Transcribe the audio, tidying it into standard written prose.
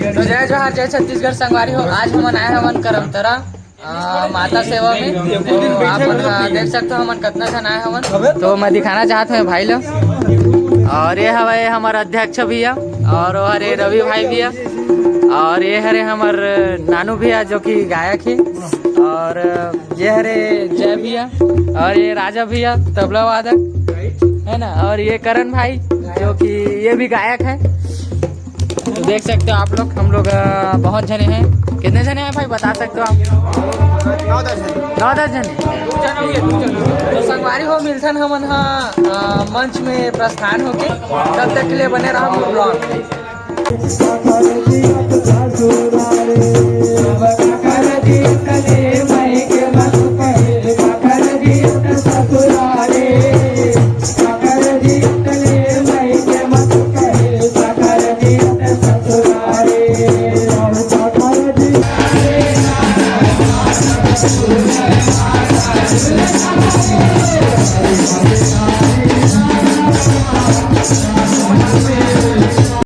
तो जय जोहार, जय छत्तीसगढ़ संगवारी हो। आज हम आए हमन करमतरा माता सेवा में। तो आप देख सकते हो हमन कितना जन आए हमन। तो मैं दिखाना चाहता हूँ भाई लोग। और ये हवे हमारे अध्यक्ष भैया, और हरे रवि भाई भैया, और ये हरे हमार नानू भैया जो कि गायक है, और ये हरे जय भैया, और ये राजा भैया तबला वादक है ना, और ये करण भाई जो कि ये भी गायक है। तो देख सकते हो आप लोग, हम लोग बहुत जने हैं। कितने जने हैं भाई बता सकते हो आप? 9-10 जने। तो संगवारी हो मिलथन हमन मंच में प्रस्थान होके। तब तक के लिए बने रहो मोर ब्लॉग में। Thank you.